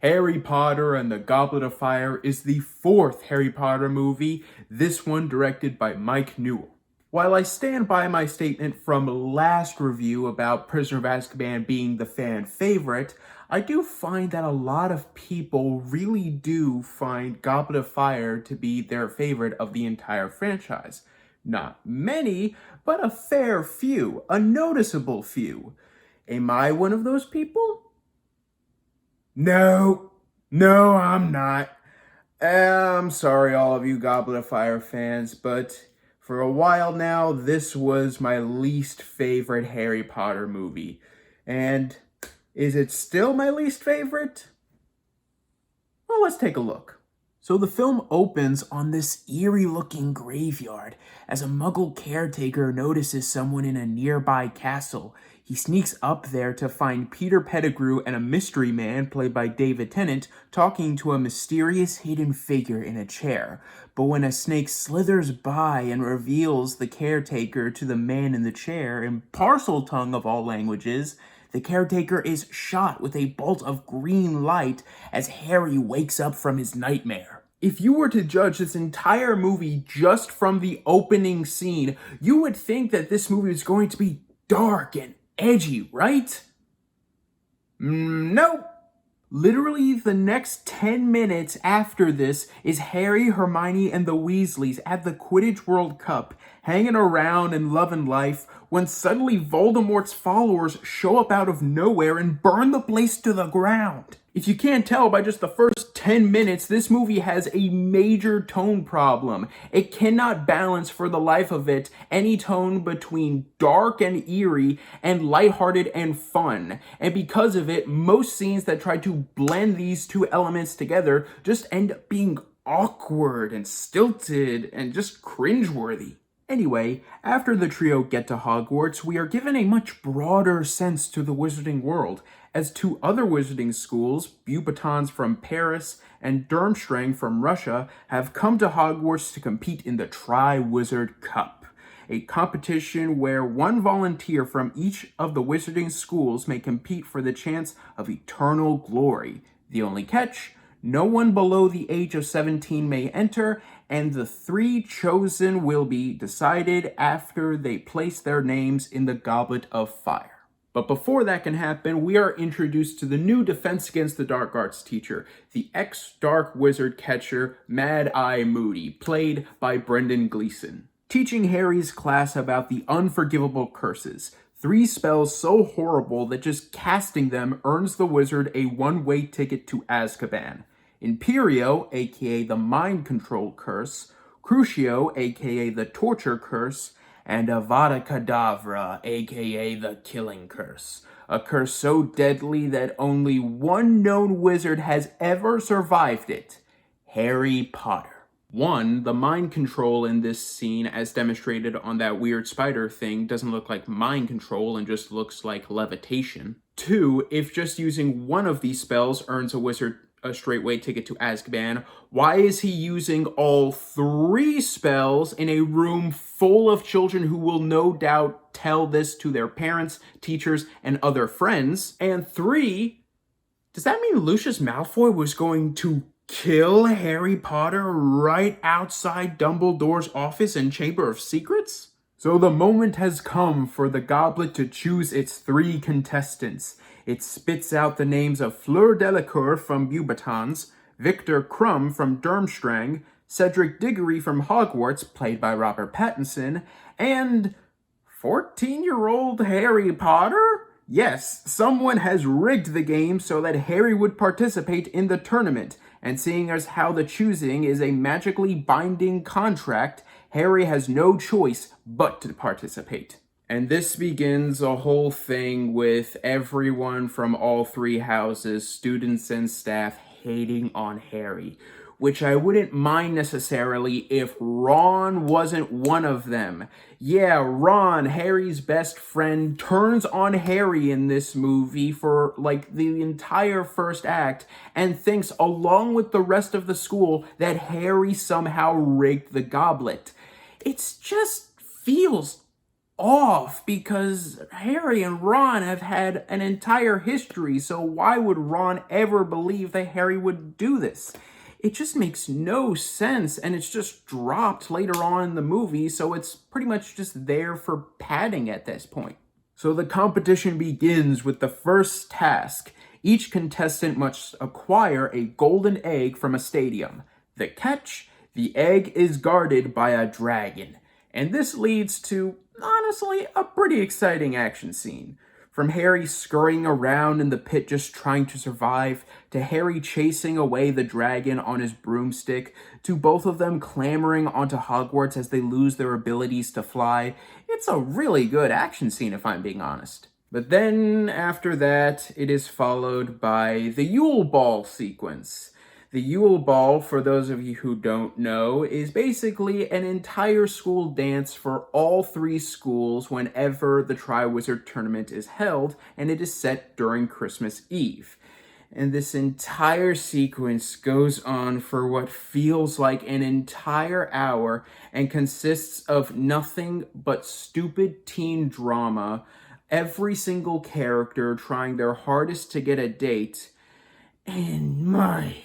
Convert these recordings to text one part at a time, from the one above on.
Harry Potter and the Goblet of Fire is the fourth Harry Potter movie, this one directed by Mike Newell. While I stand by my statement from last review about Prisoner of Azkaban being the fan favorite, I do find that a lot of people really do find Goblet of Fire to be their favorite of the entire franchise. Not many, but a fair few, a noticeable few. Am I one of those people? No, I'm not. I'm sorry, all of you Goblet of Fire fans, but for a while now, this was my least favorite Harry Potter movie. And is it still my least favorite? Well, let's take a look. So the film opens on this eerie-looking graveyard as a Muggle caretaker notices someone in a nearby castle. He sneaks up there to find Peter Pettigrew and a mystery man, played by David Tennant, talking to a mysterious hidden figure in a chair. But when a snake slithers by and reveals the caretaker to the man in the chair in Parseltongue of all languages, the caretaker is shot with a bolt of green light as Harry wakes up from his nightmare. If you were to judge this entire movie just from the opening scene, you would think that this movie is going to be dark and edgy, right? Nope. Literally the next 10 minutes after this is Harry, Hermione, and the Weasleys at the Quidditch World Cup, hanging around and loving life, when suddenly Voldemort's followers show up out of nowhere and burn the place to the ground. If you can't tell by just the first 10 minutes, this movie has a major tone problem. It cannot balance for the life of it any tone between dark and eerie and lighthearted and fun. And because of it, most scenes that try to blend these two elements together just end up being awkward and stilted and just cringeworthy. Anyway, after the trio get to Hogwarts, we are given a much broader sense to the wizarding world, as two other wizarding schools, Beauxbatons from Paris and Durmstrang from Russia, have come to Hogwarts to compete in the Triwizard Cup, a competition where one volunteer from each of the wizarding schools may compete for the chance of eternal glory. The only catch: no one below the age of 17 may enter, and the three chosen will be decided after they place their names in the Goblet of Fire. But before that can happen, we are introduced to the new Defense Against the Dark Arts teacher, the ex-Dark Wizard catcher, Mad-Eye Moody, played by Brendan Gleeson, teaching Harry's class about the unforgivable curses, 3 spells so horrible that just casting them earns the wizard a one-way ticket to Azkaban. Imperio, aka the Mind Control Curse, Crucio, aka the Torture Curse, and Avada Kedavra, aka the Killing Curse. A curse so deadly that only one known wizard has ever survived it: Harry Potter. 1, the mind control in this scene, as demonstrated on that weird spider thing, doesn't look like mind control and just looks like levitation. 2, if just using one of these spells earns a wizard a straightway ticket to Azkaban, why is he using all 3 spells in a room full of children who will no doubt tell this to their parents, teachers, and other friends? And 3, does that mean Lucius Malfoy was going to kill Harry Potter right outside Dumbledore's office and Chamber of Secrets? So the moment has come for the goblet to choose its 3 contestants. It spits out the names of Fleur Delacour from Beauxbatons, Victor Crumb from Durmstrang, Cedric Diggory from Hogwarts, played by Robert Pattinson, and 14-year-old Harry Potter? Yes, someone has rigged the game so that Harry would participate in the tournament, and seeing as how the choosing is a magically binding contract, Harry has no choice but to participate. And this begins a whole thing with everyone from all 3 houses, students and staff, hating on Harry, which I wouldn't mind necessarily if Ron wasn't one of them. Yeah, Ron, Harry's best friend, turns on Harry in this movie for like the entire first act and thinks, along with the rest of the school, that Harry somehow rigged the goblet. It just feels off because Harry and Ron have had an entire history, so why would Ron ever believe that Harry would do this? It just makes no sense, and it's just dropped later on in the movie, so it's pretty much just there for padding at this point. So the competition begins with the first task. Each contestant must acquire a golden egg from a stadium. The catch: the egg is guarded by a dragon. And this leads to, honestly, a pretty exciting action scene. From Harry scurrying around in the pit just trying to survive, to Harry chasing away the dragon on his broomstick, to both of them clambering onto Hogwarts as they lose their abilities to fly, it's a really good action scene if I'm being honest. But then, after that, it is followed by the Yule Ball sequence. The Yule Ball, for those of you who don't know, is basically an entire school dance for all three schools whenever the Triwizard Tournament is held, and it is set during Christmas Eve. And this entire sequence goes on for what feels like an entire hour and consists of nothing but stupid teen drama, every single character trying their hardest to get a date, and my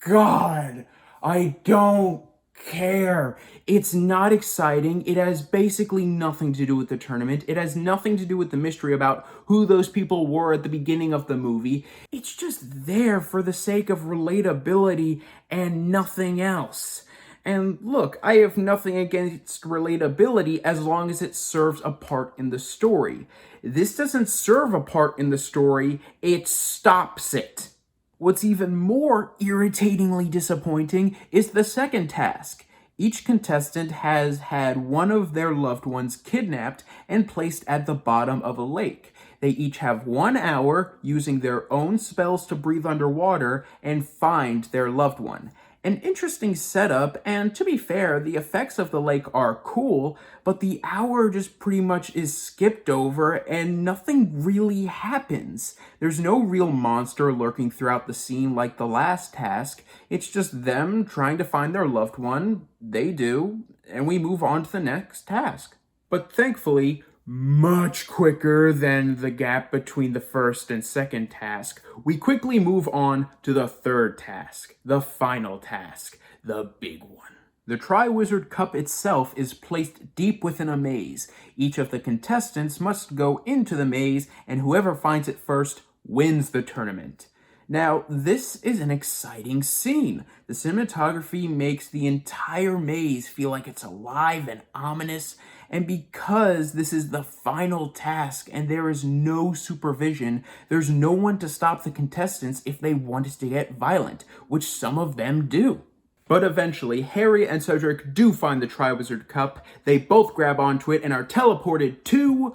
God, I don't care. It's not exciting. It has basically nothing to do with the tournament. It has nothing to do with the mystery about who those people were at the beginning of the movie. It's just there for the sake of relatability and nothing else. And look, I have nothing against relatability as long as it serves a part in the story. This doesn't serve a part in the story, it stops it. What's even more irritatingly disappointing is the second task. Each contestant has had one of their loved ones kidnapped and placed at the bottom of a lake. They each have 1 hour using their own spells to breathe underwater and find their loved one. An interesting setup, and to be fair, the effects of the lake are cool, but the hour just pretty much is skipped over and nothing really happens. There's no real monster lurking throughout the scene like the last task. It's just them trying to find their loved one. They do, and we move on to the next task. But thankfully, much quicker than the gap between the first and second task, we quickly move on to the third task, the final task, the big one. The Triwizard Cup itself is placed deep within a maze. Each of the contestants must go into the maze, and whoever finds it first wins the tournament. Now, this is an exciting scene. The cinematography makes the entire maze feel like it's alive and ominous, and because this is the final task and there is no supervision, there's no one to stop the contestants if they wanted to get violent, which some of them do. But eventually, Harry and Cedric do find the Triwizard Cup. They both grab onto it and are teleported to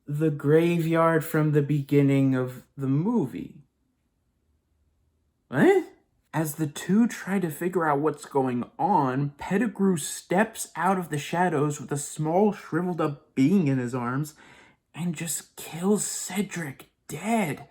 the graveyard from the beginning of the movie. What? As the two try to figure out what's going on, Pettigrew steps out of the shadows with a small shriveled up being in his arms and just kills Cedric dead.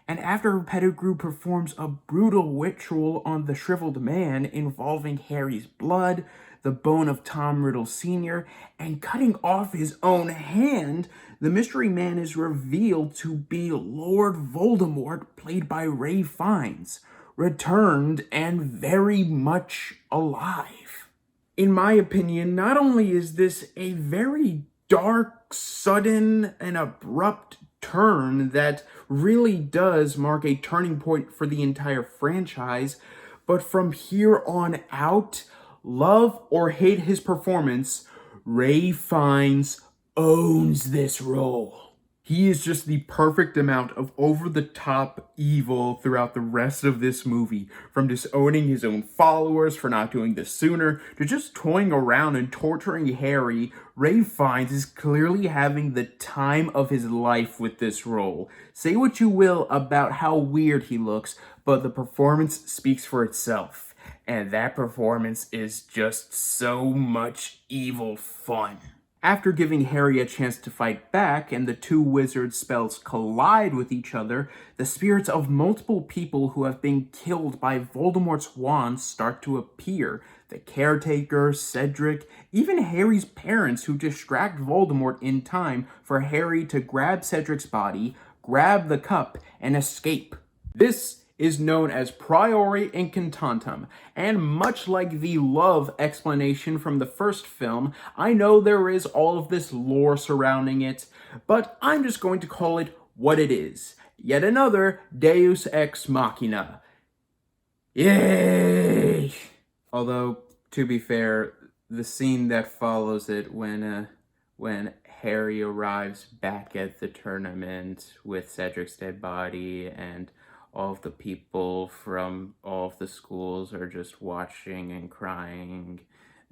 And after Pettigrew performs a brutal ritual on the shriveled man involving Harry's blood, the bone of Tom Riddle Sr., and cutting off his own hand, the mystery man is revealed to be Lord Voldemort, played by Ray Fiennes, returned and very much alive. In my opinion, not only is this a very dark, sudden, and abrupt turn that really does mark a turning point for the entire franchise, but from here on out, love or hate his performance, Ray Fiennes owns this role. He is just the perfect amount of over-the-top evil throughout the rest of this movie, from disowning his own followers for not doing this sooner, to just toying around and torturing Harry. Ray Fiennes is clearly having the time of his life with this role. Say what you will about how weird he looks, but the performance speaks for itself. And that performance is just so much evil fun. After giving Harry a chance to fight back and the two wizards' spells collide with each other, the spirits of multiple people who have been killed by Voldemort's wand start to appear. The caretaker, Cedric, even Harry's parents, who distract Voldemort in time for Harry to grab Cedric's body, grab the cup, and escape. This is known as Priory Incantantum, and much like the love explanation from the first film, I know there is all of this lore surrounding it, but I'm just going to call it what it is. Yet another Deus Ex Machina. Yay! Although, to be fair, the scene that follows it when Harry arrives back at the tournament with Cedric's dead body and all of the people from all of the schools are just watching and crying,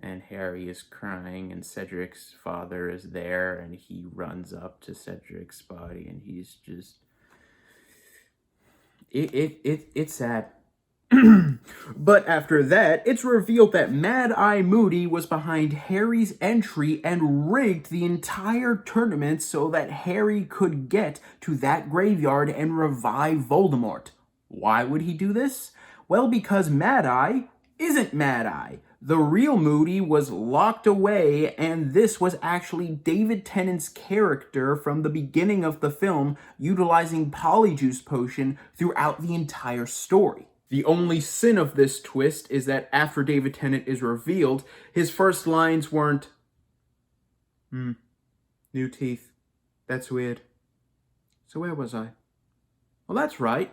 and Harry is crying, and Cedric's father is there, and he runs up to Cedric's body, and he's just... It's sad. But after that, it's revealed that Mad-Eye Moody was behind Harry's entry and rigged the entire tournament so that Harry could get to that graveyard and revive Voldemort. Why would he do this? Well, because Mad-Eye isn't Mad-Eye. The real Moody was locked away, and this was actually David Tennant's character from the beginning of the film, utilizing Polyjuice Potion throughout the entire story. The only sin of this twist is that after David Tennant is revealed, his first lines weren't, new teeth. That's weird. So where was I? Well, that's right.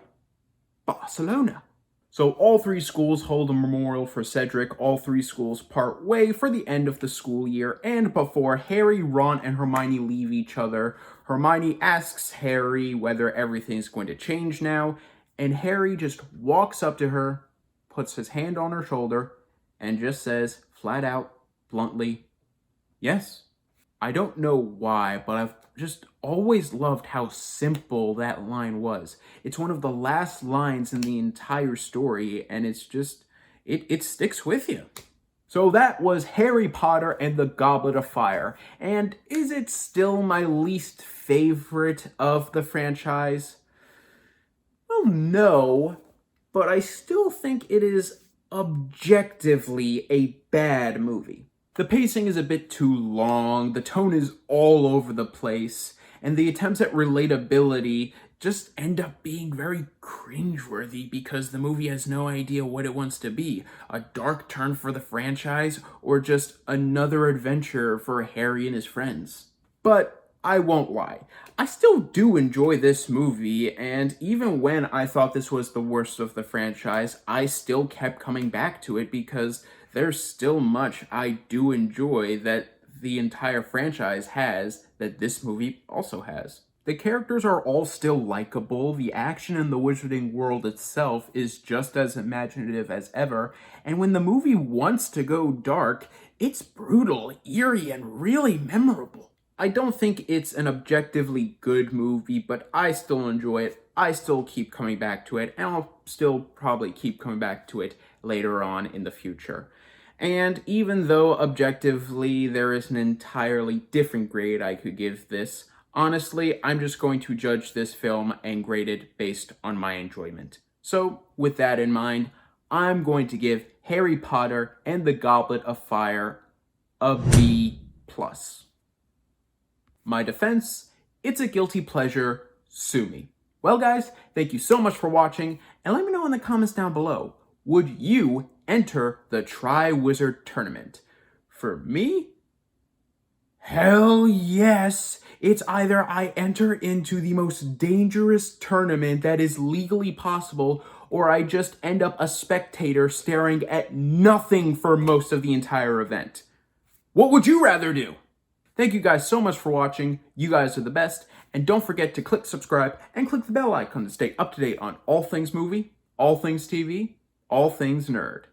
Barcelona. So all three schools hold a memorial for Cedric. All three schools part way for the end of the school year, and before Harry, Ron, and Hermione leave each other, Hermione asks Harry whether everything's going to change now, and Harry just walks up to her, puts his hand on her shoulder, and just says, flat out, bluntly, yes. I don't know why, but I've just always loved how simple that line was. It's one of the last lines in the entire story, and it's just, it sticks with you. So that was Harry Potter and the Goblet of Fire. And is it still my least favorite of the franchise? Well, no, but I still think it is objectively a bad movie. The pacing is a bit too long, the tone is all over the place, and the attempts at relatability just end up being very cringeworthy because the movie has no idea what it wants to be. A dark turn for the franchise, or just another adventure for Harry and his friends. But I won't lie, I still do enjoy this movie, and even when I thought this was the worst of the franchise, I still kept coming back to it because there's still much I do enjoy that the entire franchise has that this movie also has. The characters are all still likable, the action in the wizarding world itself is just as imaginative as ever, and when the movie wants to go dark, it's brutal, eerie, and really memorable. I don't think it's an objectively good movie, but I still enjoy it. I still keep coming back to it, and I'll still probably keep coming back to it later on in the future. And even though objectively there is an entirely different grade I could give this, honestly, I'm just going to judge this film and grade it based on my enjoyment. So, with that in mind, I'm going to give Harry Potter and the Goblet of Fire a B+. My defense, it's a guilty pleasure, sue me. Well guys, thank you so much for watching, and let me know in the comments down below, would you enter the Triwizard Tournament? For me? Hell yes! It's either I enter into the most dangerous tournament that is legally possible, or I just end up a spectator staring at nothing for most of the entire event. What would you rather do? Thank you guys so much for watching. You guys are the best. And don't forget to click subscribe and click the bell icon to stay up to date on all things movie, all things TV, all things nerd.